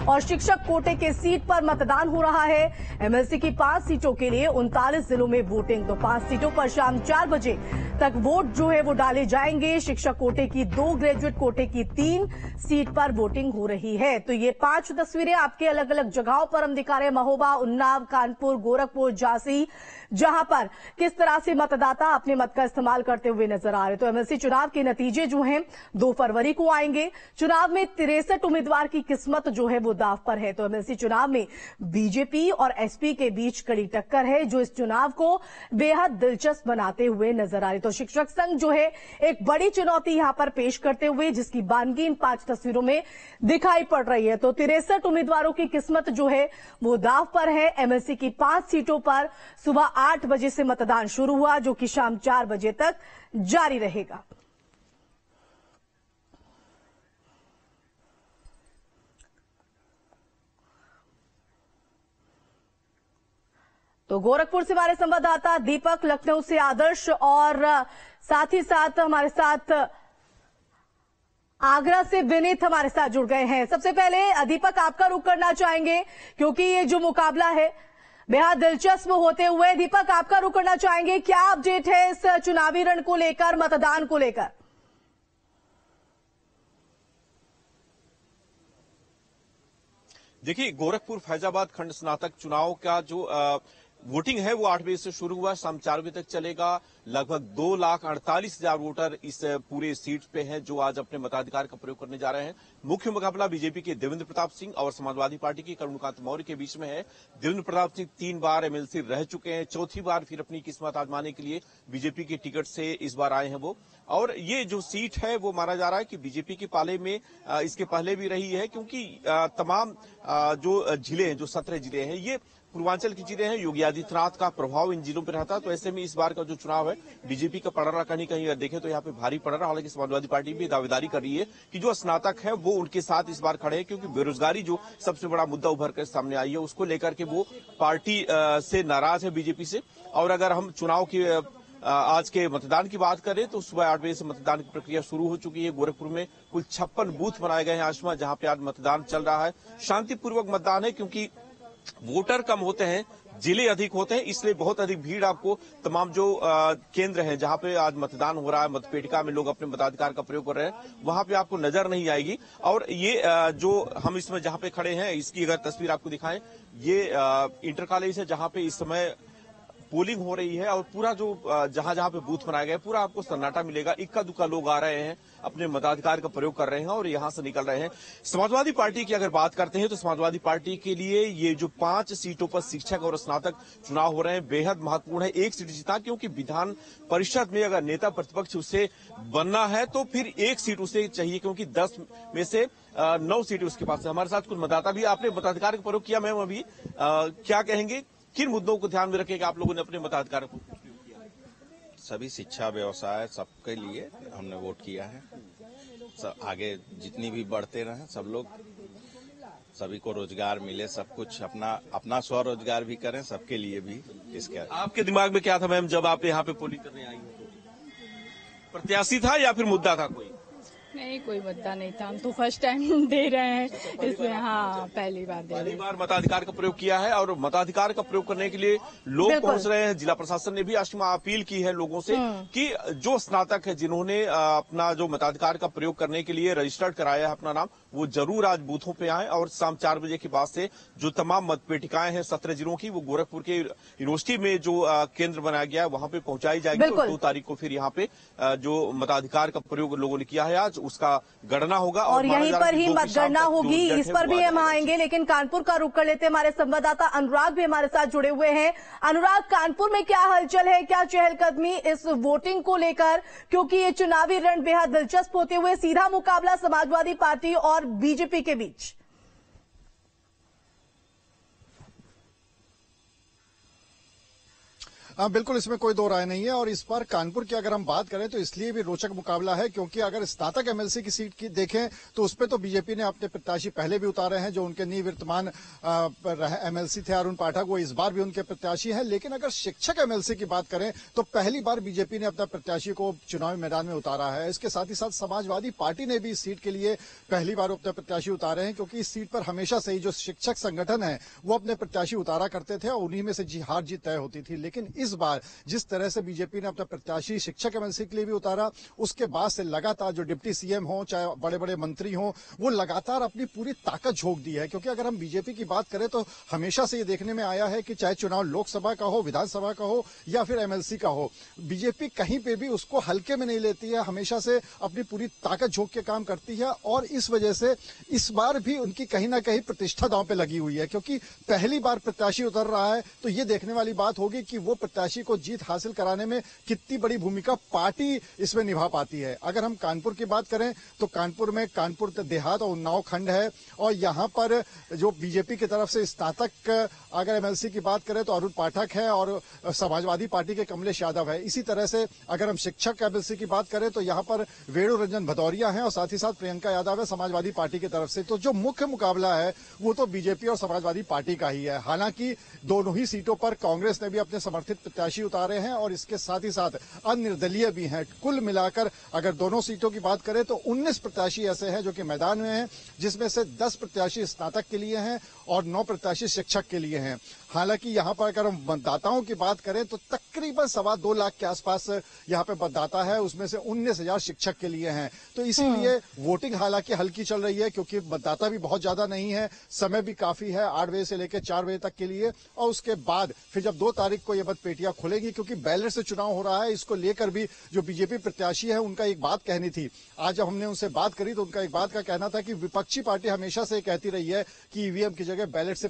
और शिक्षक कोटे के सीट पर मतदान हो रहा है। एमएलसी की 5 सीटों के लिए 39 जिलों में वोटिंग। तो 5 सीटों पर शाम 4 बजे तक वोट जो है वो डाले जाएंगे। शिक्षक कोटे की 2, ग्रेजुएट कोटे की 3 सीट पर वोटिंग हो रही है। तो ये 5 तस्वीरें आपके अलग अलग जगहों पर हम दिखा रहे हैं, महोबा, उन्नाव, कानपुर, गोरखपुर, झांसी, जहां पर किस तरह से मतदाता अपने मत का इस्तेमाल करते हुए नजर आ रहे। तो एमएलसी चुनाव के नतीजे जो हैं 2 फरवरी को आएंगे। चुनाव में 63 उम्मीदवार की किस्मत जो है वो दांव पर है। तो एमएलसी चुनाव में बीजेपी और एसपी के बीच कड़ी टक्कर है, जो इस चुनाव को बेहद दिलचस्प बनाते हुए नजर आ रही। तो शिक्षक संघ जो है एक बड़ी चुनौती यहां पर पेश करते हुए, जिसकी बानगी इन 5 तस्वीरों में दिखाई पड़ रही है। तो 63 उम्मीदवारों की किस्मत जो है वो दांव पर है। एमएलसी की 5 सीटों पर सुबह 8 बजे से मतदान शुरू हुआ, जो कि शाम 4 बजे तक जारी रहेगा। तो गोरखपुर से हमारे संवाददाता दीपक, लखनऊ से आदर्श और साथ ही साथ हमारे साथ आगरा से विनीत हमारे साथ जुड़ गए हैं। सबसे पहले दीपक, आपका रुख करना चाहेंगे क्योंकि ये जो मुकाबला है बेहद दिलचस्प होते हुए। दीपक, आपका रुख करना चाहेंगे, क्या अपडेट है इस चुनावी रण को लेकर, मतदान को लेकर? देखिए, गोरखपुर फैजाबाद खंड स्नातक चुनाव का जो वोटिंग है वो 8 बजे से शुरू हुआ, शाम 4 बजे तक चलेगा। लगभग 2,48,000 वोटर इस पूरे सीट पे हैं जो आज अपने मताधिकार का प्रयोग करने जा रहे हैं। मुख्य मुकाबला बीजेपी के देवेंद्र प्रताप सिंह और समाजवादी पार्टी के करुणकांत मौर्य के बीच में है। देवेंद्र प्रताप सिंह 3 बार एमएलसी रह चुके हैं, चौथी बार फिर अपनी किस्मत आजमाने के लिए बीजेपी के टिकट से इस बार आए हैं वो। और ये जो सीट है वो माना जा रहा है कि बीजेपी के पाले में इसके पहले भी रही है, क्योंकि तमाम जो जिले हैं, जो 17 जिले हैं, ये पूर्वांचल की जिले हैं। योगी आदित्यनाथ का प्रभाव इन जिलों पर रहता, तो ऐसे में इस बार का जो चुनाव है बीजेपी का पड़ रहा, कहीं कहीं अगर देखें तो यहाँ पे भारी पड़ रहा। हालांकि समाजवादी पार्टी भी दावेदारी कर रही है कि जो स्नातक है वो उनके साथ इस बार खड़े हैं, क्योंकि बेरोजगारी जो सबसे बड़ा मुद्दा उभर कर सामने आई है, उसको लेकर के वो पार्टी से नाराज है, बीजेपी से। और अगर हम चुनाव की आज के मतदान की बात करें तो सुबह 8 बजे से मतदान की प्रक्रिया शुरू हो चुकी है। गोरखपुर में कुल 56 बूथ बनाए गए हैं आजमा, जहां पे आज मतदान चल रहा है। शांतिपूर्वक मतदान है, क्योंकि वोटर कम होते हैं, जिले अधिक होते हैं, इसलिए बहुत अधिक भीड़ आपको तमाम जो केंद्र हैं जहां पे आज मतदान हो रहा है, मतपेटिका में लोग अपने मताधिकार का प्रयोग कर रहे हैं, वहां पे आपको नजर नहीं आएगी। और ये जो हम इसमें जहां पे खड़े हैं, इसकी अगर तस्वीर आपको दिखाएं, ये इंटर कॉलेज है जहां पे इस समय पोलिंग हो रही है। और पूरा जो जहां जहां पे बूथ बनाया गया है, पूरा आपको सन्नाटा मिलेगा। इक्का दुक्का लोग आ रहे हैं, अपने मताधिकार का प्रयोग कर रहे हैं और यहां से निकल रहे हैं। समाजवादी पार्टी की अगर बात करते हैं तो समाजवादी पार्टी के लिए ये जो 5 सीटों पर शिक्षक और स्नातक चुनाव हो रहे हैं बेहद महत्वपूर्ण है। 1 सीट जीतना, क्योंकि विधान परिषद में अगर नेता प्रतिपक्ष उसे बनना है तो फिर 1 सीट उसे चाहिए, क्योंकि 10 में से 9 सीटें उसके पास है। हमारे साथ कुछ मतदाता भी, आपने मताधिकार का प्रयोग किया, मैम अभी क्या कहेंगे, किन मुद्दों को ध्यान में रखेगा आप लोगों ने अपने मताधिकार को? सभी शिक्षा, व्यवसाय, सबके लिए हमने वोट किया है। सब आगे जितनी भी बढ़ते रहे, सब लोग, सभी को रोजगार मिले, सब कुछ अपना स्वरोजगार भी करें, सबके लिए भी। इसके आपके दिमाग में क्या था मैम जब आप यहाँ पे पोलिंग करने आई? प्रत्याशी था या फिर मुद्दा था कोई? नहीं, कोई मुद्दा नहीं था, हम तो फर्स्ट टाइम दे रहे हैं, इसलिए हाँ पहली बार दे रहे हैं। पहली बार मताधिकार का प्रयोग किया है और मताधिकार का प्रयोग करने के लिए लोग पहुंच रहे हैं। जिला प्रशासन ने भी आशिमा अपील की है लोगों से कि जो स्नातक है, जिन्होंने अपना जो मताधिकार का प्रयोग करने के लिए रजिस्टर्ड कराया है अपना नाम, वो जरूर आज बूथों पे आए। और शाम 4 बजे के बाद से जो तमाम मतपेटिकाएं हैं 17 जिलों की, वो गोरखपुर के यूनिवर्सिटी में जो केंद्र बनाया गया है वहां पे पहुंचाई जाएगी। और 2 तारीख को फिर यहाँ पे जो मताधिकार का प्रयोग लोगों ने किया है आज, उसका गणना होगा और यहीं पर ही मतगणना होगी। इस पर भी हम आएंगे, लेकिन कानपुर का रुख कर लेते हैं। हमारे संवाददाता अनुराग भी हमारे साथ जुड़े हुए हैं। अनुराग, कानपुर में क्या हलचल है, क्या चहलकदमी इस वोटिंग को लेकर, क्योंकि ये चुनावी रण बेहद दिलचस्प होते हुए सीधा मुकाबला समाजवादी पार्टी और बीजेपी के बीच? बिल्कुल, इसमें कोई दो राय नहीं है। और इस बार कानपुर की अगर हम बात करें तो इसलिए भी रोचक मुकाबला है क्योंकि अगर स्नातक एमएलसी की सीट की देखें तो उस पर तो बीजेपी ने अपने प्रत्याशी पहले भी उतारे हैं। जो उनके निवर्तमान एमएलसी थे अरुण पाठक, वो इस बार भी उनके प्रत्याशी हैं। लेकिन अगर शिक्षक एमएलसी की बात करें तो पहली बार बीजेपी ने अपना प्रत्याशी को चुनावी मैदान में उतारा है। इसके साथ ही साथ समाजवादी पार्टी ने भी इस सीट के लिए पहली बार अपने प्रत्याशी उतारे हैं क्योंकि इस सीट पर हमेशा से ही जो शिक्षक संगठन है वो अपने प्रत्याशी उतारा करते थे और उन्हीं में से हार जीत तय होती थी। लेकिन इस बार जिस तरह से बीजेपी ने अपना प्रत्याशी शिक्षक एमएलसी के लिए भी उतारा, उसके बाद से लगातार जो डिप्टी सीएम हो चाहे बड़े बड़े मंत्री हो, वो लगातार अपनी पूरी ताकत झोंक दी है। क्योंकि अगर हम बीजेपी की बात करें तो हमेशा से ये देखने में आया है कि चाहे चुनाव लोकसभा का हो, विधानसभा का हो या फिर एमएलसी का हो, बीजेपी कहीं पे भी उसको हल्के में नहीं लेती है, हमेशा से अपनी पूरी ताकत झोंक के काम करती है। और इस वजह से इस बार भी उनकी कहीं ना कहीं प्रतिष्ठा दांव पे लगी हुई है क्योंकि पहली बार प्रत्याशी उतर रहा है। तो ये देखने वाली बात होगी कि वो प्रत्याशी को जीत हासिल कराने में कितनी बड़ी भूमिका पार्टी इसमें निभा पाती है। अगर हम कानपुर की बात करें तो कानपुर में कानपुर देहात और उन्नाव खंड है और यहाँ पर जो बीजेपी की तरफ से स्नातक अगर एमएलसी की बात करें तो अरुण पाठक है और समाजवादी पार्टी के कमलेश यादव है। इसी तरह से अगर हम शिक्षक एमएलसी की बात करें तो यहाँ पर वेणु रंजन भदौरिया है और साथ ही साथ प्रियंका यादव है समाजवादी पार्टी की तरफ से। तो जो मुख्य मुकाबला है वो तो बीजेपी और समाजवादी पार्टी का ही है। हालांकि दोनों ही सीटों पर कांग्रेस ने भी अपने समर्थित प्रत्याशी उतारे हैं और इसके साथ ही साथ अनिर्दलीय भी हैं। कुल मिलाकर अगर दोनों सीटों की बात करें तो 19 प्रत्याशी ऐसे हैं जो कि मैदान में हैं, जिसमें से 10 प्रत्याशी स्नातक के लिए हैं और 9 प्रत्याशी शिक्षक के लिए हैं। हालांकि यहाँ पर अगर हम मतदाताओं की बात करें तो तकरीबन 2.25 लाख के आसपास यहाँ पे मतदाता है, उसमें से 19,000 शिक्षक के लिए हैं। तो इसलिए वोटिंग हालांकि हल्की चल रही है क्योंकि मतदाता भी बहुत ज्यादा नहीं है, समय भी काफी है 8 बजे से लेकर 4 बजे तक के लिए। और उसके बाद फिर जब 2 तारीख को ये मतपेटियां खुलेगी क्योंकि बैलेट से चुनाव हो रहा है, इसको लेकर भी जो बीजेपी प्रत्याशी है उनका एक बात कहनी थी। आज जब हमने उनसे बात करी तो उनका एक बात का कहना था कि विपक्षी पार्टी हमेशा से कहती रही है कि ईवीएम की जगह बैलेट से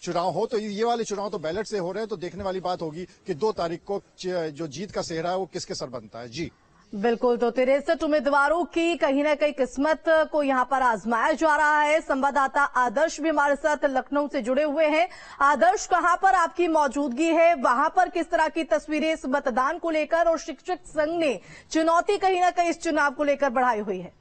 चुनाव हो, तो ये वाले चुनाव तो बैलेट से हो रहे हैं। तो देखने वाली बात होगी कि 2 तारीख को जो जीत का सेहरा है वो किसके सर बनता है। जी बिल्कुल, तो 63 उम्मीदवारों की कहीं ना कहीं किस्मत को यहां पर आजमाया जा रहा है। संवाददाता आदर्श भी हमारे साथ लखनऊ से जुड़े हुए हैं। आदर्श, कहां पर आपकी मौजूदगी है, वहां पर किस तरह की तस्वीरें इस मतदान को लेकर और शिक्षक संघ ने चुनौती कहीं ना कहीं इस चुनाव को लेकर बढ़ाई हुई है?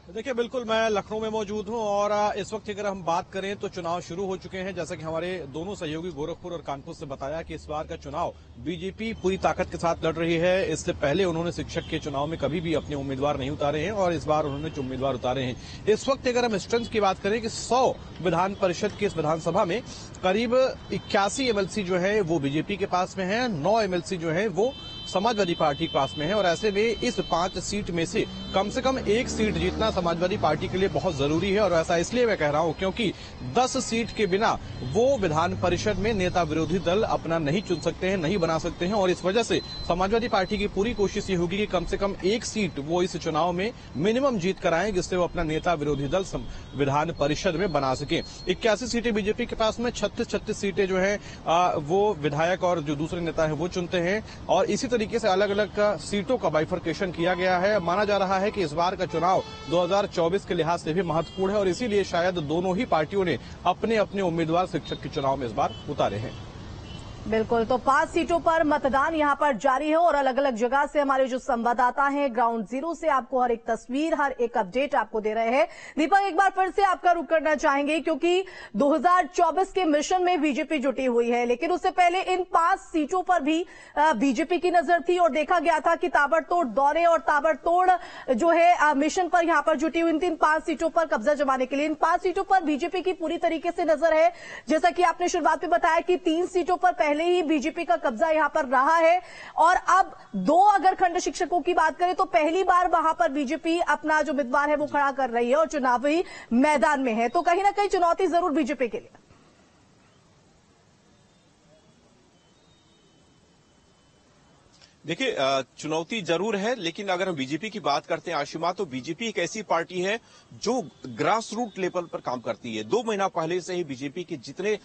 देखिए, बिल्कुल मैं लखनऊ में मौजूद हूं और इस वक्त अगर हम बात करें तो चुनाव शुरू हो चुके हैं। जैसा कि हमारे दोनों सहयोगी गोरखपुर और कानपुर से बताया कि इस बार का चुनाव बीजेपी पूरी ताकत के साथ लड़ रही है। इससे पहले उन्होंने शिक्षक के चुनाव में कभी भी अपने उम्मीदवार नहीं उतारे हैं और इस बार उन्होंने जो उम्मीदवार उतारे हैं। इस वक्त अगर हम स्ट्रेंथ की बात करें कि 100 विधान परिषद की इस विधानसभा में करीब 81 एमएलसी जो है वो बीजेपी के पास में है, 9 एमएलसी जो है वो समाजवादी पार्टी के पास में है। और ऐसे में इस 5 सीट में से कम 1 सीट जीतना समाजवादी पार्टी के लिए बहुत जरूरी है। और ऐसा इसलिए मैं कह रहा हूं क्योंकि 10 सीट के बिना वो विधान परिषद में नेता विरोधी दल अपना नहीं चुन सकते हैं, नहीं बना सकते हैं। और इस वजह से समाजवादी पार्टी की पूरी कोशिश ये होगी कि कम से कम 1 सीट वो इस चुनाव में मिनिमम जीत कराएं, जिससे वो अपना नेता विरोधी दल विधान परिषद में बना सके। 81 सीटें बीजेपी के पास में, 36 सीटें जो है वो विधायक और जो दूसरे नेता है वो चुनते हैं। और इसी तरीके से अलग अलग सीटों का बाइफर्केशन किया गया है। माना जा रहा है कि इस बार का चुनाव 2024 के लिहाज से भी महत्वपूर्ण है और इसीलिए शायद दोनों ही पार्टियों ने अपने अपने उम्मीदवार शिक्षक के चुनाव में इस बार उतारे हैं। बिल्कुल, तो 5 सीटों पर मतदान यहां पर जारी है और अलग अलग जगह से हमारे जो संवाददाता हैं ग्राउंड जीरो से आपको हर एक तस्वीर, हर एक अपडेट आपको दे रहे हैं। दीपक, एक बार फिर से आपका रुख करना चाहेंगे क्योंकि 2024 के मिशन में बीजेपी जुटी हुई है, लेकिन उससे पहले इन 5 सीटों पर भी बीजेपी की नजर थी और देखा गया था कि ताबड़तोड़ दौरे और ताबड़तोड़ जो है मिशन पर यहां पर जुटी हुई इन 5 सीटों पर कब्जा जमाने के लिए। इन 5 सीटों पर बीजेपी की पूरी तरीके से नजर है। जैसा कि आपने शुरुआत में बताया कि 3 सीटों पर पहले ही बीजेपी का कब्जा यहां पर रहा है और अब 2 अगर खंड शिक्षकों की बात करें तो पहली बार वहां पर बीजेपी अपना जो उम्मीदवार है वो खड़ा कर रही है और चुनावी मैदान में है। तो कहीं ना कहीं चुनौती जरूर बीजेपी के लिए। देखिए चुनौती जरूर है, लेकिन अगर हम बीजेपी की बात करते हैं आशिमा, तो बीजेपी एक ऐसी पार्टी है जो ग्रास रूट लेवल पर काम करती है। 2 महीना पहले से ही बीजेपी के जितने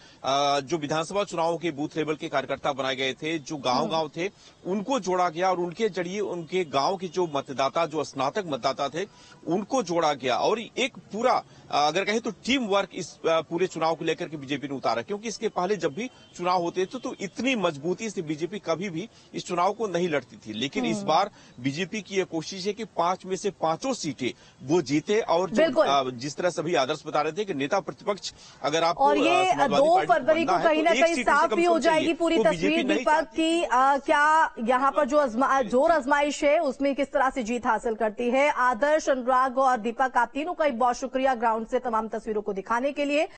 जो विधानसभा चुनावों के बूथ लेवल के कार्यकर्ता बनाए गए थे, जो गांव-गांव थे, उनको जोड़ा गया और उनके जरिए उनके गांव के जो मतदाता, जो स्नातक मतदाता थे, उनको जोड़ा गया। और एक पूरा अगर कहें तो टीम वर्क इस पूरे चुनाव को लेकर के बीजेपी ने उतारा, क्योंकि इसके पहले जब भी चुनाव होते थे तो इतनी मजबूती से बीजेपी कभी भी इस चुनाव को नहीं लड़ती थी। लेकिन इस बार बीजेपी की यह कोशिश है कि 5 में से 5 सीटें वो जीते। और जो जिस तरह सभी आदर्श बता रहे थे कि नेता प्रतिपक्ष अगर आप और ये 2 फरवरी को कहीं ना कहीं साफ भी हो जाएगी पूरी तस्वीर दीपक की क्या यहाँ पर जो जोर आजमाइश है उसमें किस तरह से जीत हासिल करती है। आदर्श, अनुराग और दीपक, आप तीनों का एक बहुत शुक्रिया ग्राउंड से तमाम तस्वीरों को दिखाने के लिए।